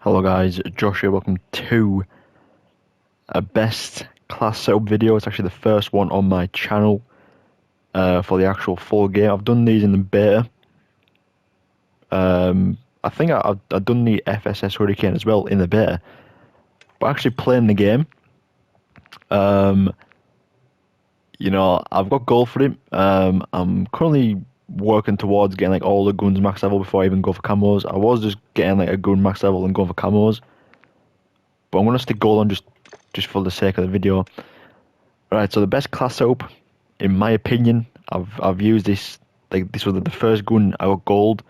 Hello guys, Josh here, welcome to a best class setup video. It's actually the first one on my channel for the actual full game. I've done these in the beta. I think I've done the FSS Hurricane as well in the beta. But actually playing the game, I've got goal for it. I'm currently working towards getting like all the guns max level before I even go for camos. I was just getting like a gun max level and going for camos. But I'm gonna stick gold on just for the sake of the video. Right, so the best class setup, in my opinion, I've used this. Like this was the first gun I got gold.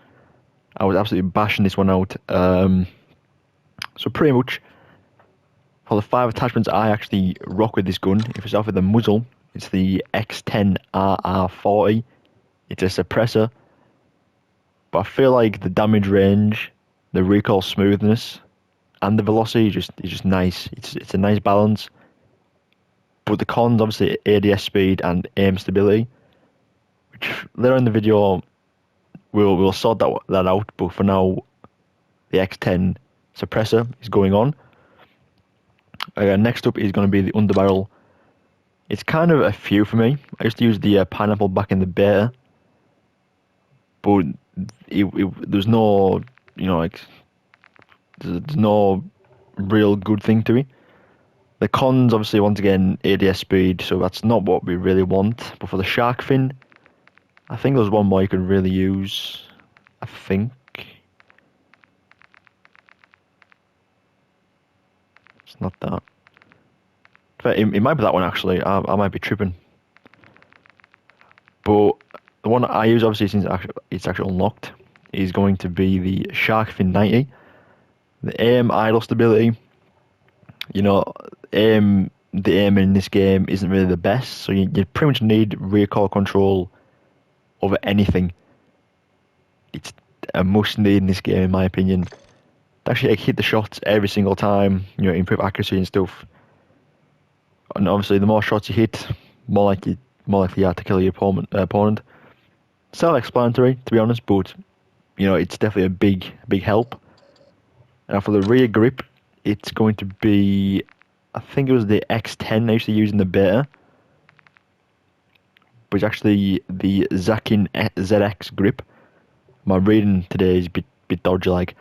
I was absolutely bashing this one out. So pretty much for the 5 attachments I actually rock with this gun. If it's off with the muzzle, it's the X10 RR40. It's a suppressor, but I feel like the damage range, the recoil smoothness, and the velocity is just nice. It's a nice balance. But the cons, obviously, ADS speed and aim stability, which later in the video we'll sort that out. But for now, the X10 suppressor is going on. Next up is going to be the underbarrel. It's kind of a few for me. I used to use the pineapple back in the beta, but there's no, there's no real good thing to it. The cons, obviously, once again, ADS speed, so that's not what we really want. But for the shark fin, I think there's one more you could really use. I think it's not that. It might be that one, actually. I might be tripping. But the one that I use, obviously, since it's actually unlocked, is going to be the shark fin 90. The aim idle stability, the aim in this game isn't really the best, so you pretty much need recoil control over anything. It's a must need in this game, in my opinion. To actually hit the shots every single time, improve accuracy and stuff. And obviously, the more shots you hit, more likely you are to kill your opponent. Self-explanatory, to be honest, but it's definitely a big help. Now for the rear grip, it's going to be, I think it was the X10 I used to use in the beta, but it's actually the Zakin ZX grip. My reading today is a bit dodgy like,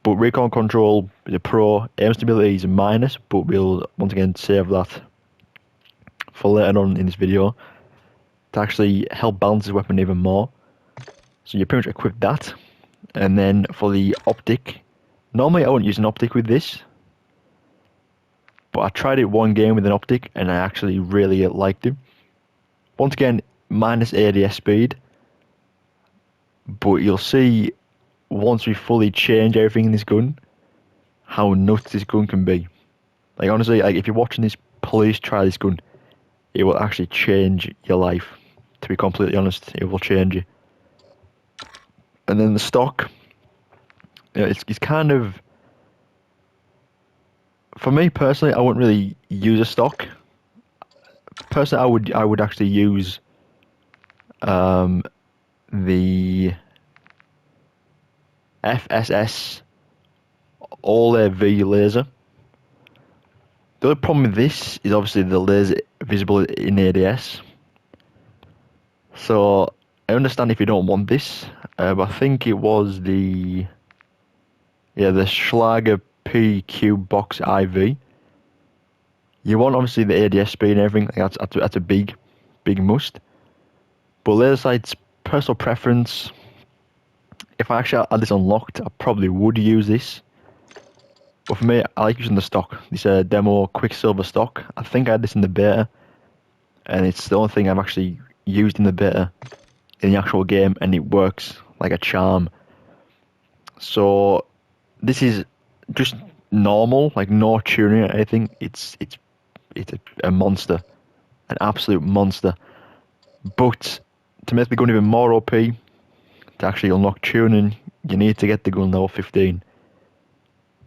but recoil control is a pro, aim stability is a minus, but we'll once again save that for later on in this video to actually help balance this weapon even more. So you pretty much equip that, and then for the optic, normally I wouldn't use an optic with this, but I tried it one game with an optic and I actually really liked it. Once again, minus ADS speed, but you'll see once we fully change everything in this gun, how nuts this gun can be. Like honestly, like if you're watching this, please try this gun. It will actually change your life. To be completely honest, it will change you. And then the stock, it's kind of, for me personally, I wouldn't really use a stock. Personally, I would actually use the FSS all V laser. The only problem with this is obviously the laser visible in ADS. So I understand if you don't want this, but I think it was the Schlager PQ Box IV. You want obviously the ADS speed and everything. That's a big must. But laser sight's personal preference. If I actually had this unlocked, I probably would use this. But for me, I like using the stock. This demo Quicksilver stock. I think I had this in the beta, and it's the only thing I've actually used in the beta in the actual game, and it works like a charm. So this is just normal, like no tuning or anything. It's a monster, an absolute monster. But to make the gun even more OP, to actually unlock tuning, you need to get the gun level 15.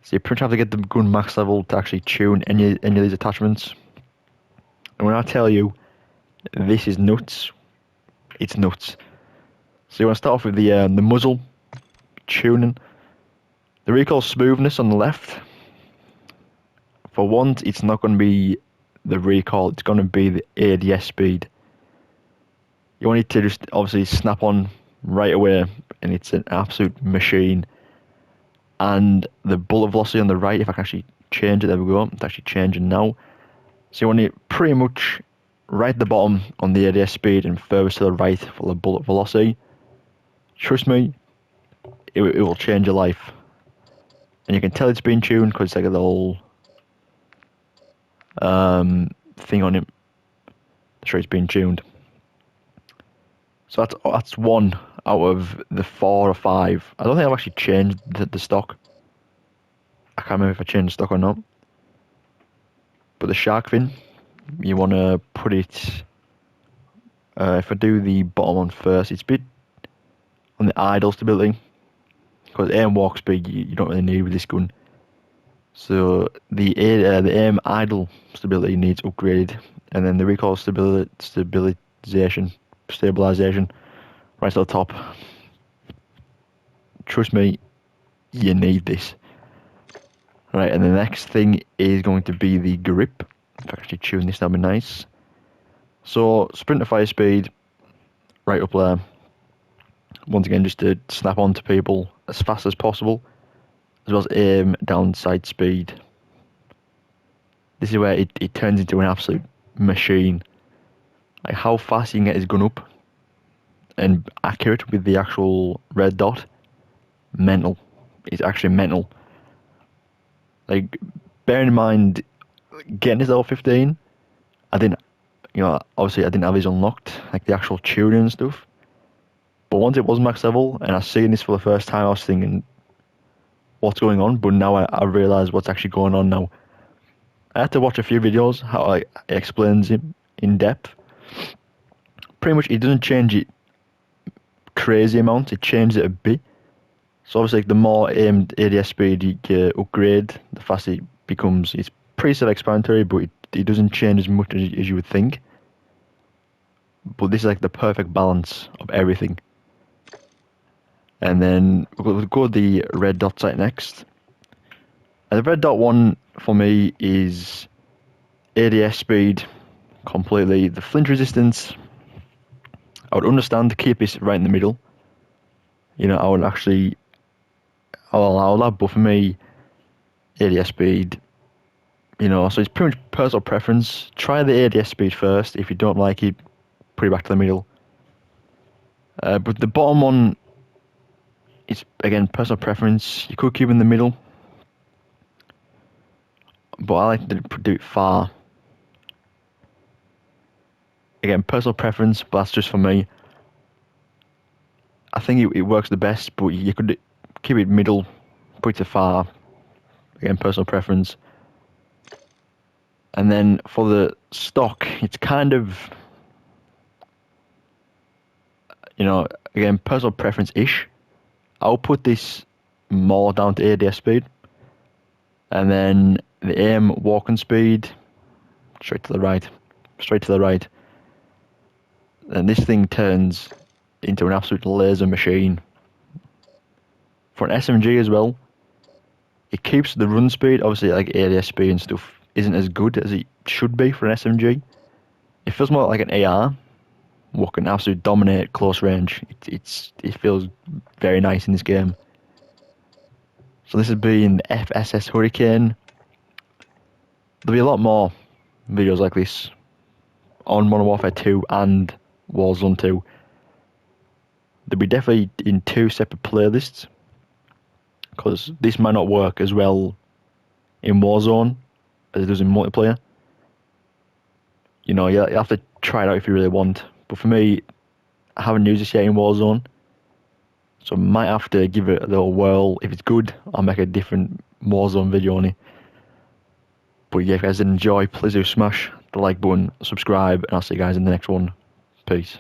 So you pretty much have to get the gun max level to actually tune any of these attachments. And when I tell you this is nuts, it's nuts. So you want to start off with the muzzle tuning. The recoil smoothness on the left, for once, it's not going to be the recoil, it's going to be the ADS speed. You want it to just obviously snap on right away, and it's an absolute machine. And the bullet velocity on the right, if I can actually change it, there we go, it's actually changing now. So you want it pretty much right at the bottom on the ADS speed and furthest to the right for the bullet velocity. Trust me, it will change your life. And you can tell it's been tuned because it's like a little thing on it. Sure, it's been tuned. So that's one out of the 4 or 5. I don't think I've actually changed the stock. I can't remember if I changed the stock or not. But the shark fin, you want to put it. If I do the bottom one first, it's a bit on the idle stability, because aim walk speed you don't really need with this gun. So the aim idle stability needs upgraded, and then the recoil stabilization, right to the top. Trust me, you need this. Right, and the next thing is going to be the grip. If I actually tune this, that'd be nice. So sprint to fire speed, right up there. Once again, just to snap onto people as fast as possible, as well as aim down sight speed. This is where it turns into an absolute machine. Like how fast you can get his gun up and accurate with the actual red dot, mental. It's actually mental. Like, bearing in mind, getting this level 15, obviously I didn't have these unlocked, like the actual tuning and stuff. But once it was max level, and I seen this for the first time, I was thinking, what's going on? But now I realise what's actually going on now. I had to watch a few videos, how it explains it in depth. Pretty much, it doesn't change it crazy amounts, it changes it a bit. So obviously, the more aimed ADS speed you upgrade, the faster it becomes. It's pretty self-explanatory, but it doesn't change as much as you would think. But this is like the perfect balance of everything. And then we'll go the red dot sight next. And the red dot one for me is ADS speed completely. The flinch resistance, I would understand to keep this right in the middle. I would actually. I'll allow that, but for me, ADS speed, so it's pretty much personal preference. Try the ADS speed first. If you don't like it, put it back to the middle. But the bottom one, it's again personal preference. You could keep it in the middle, but I like to do it far. Again, personal preference, but that's just for me. I think it works the best, but you could keep it middle, put it to far. Again, personal preference. And then for the stock, it's kind of, again, personal preference-ish. I'll put this more down to ADS speed. And then the aim walking speed, straight to the right. And this thing turns into an absolute laser machine. For an SMG as well, it keeps the run speed, obviously like ADS speed and stuff isn't as good as it should be for an SMG. It feels more like an AR, what can absolutely dominate close range. It feels very nice in this game. So this has been the FSS Hurricane. There'll be a lot more videos like this on Modern Warfare 2 and Warzone 2. They'll be definitely in 2 separate playlists, because this might not work as well in Warzone as it does in multiplayer. You have to try it out if you really want. But for me, I haven't used this yet in Warzone, so I might have to give it a little whirl. If it's good, I'll make a different Warzone video on it. But yeah, if you guys did enjoy, please do smash the like button, subscribe, and I'll see you guys in the next one. Peace.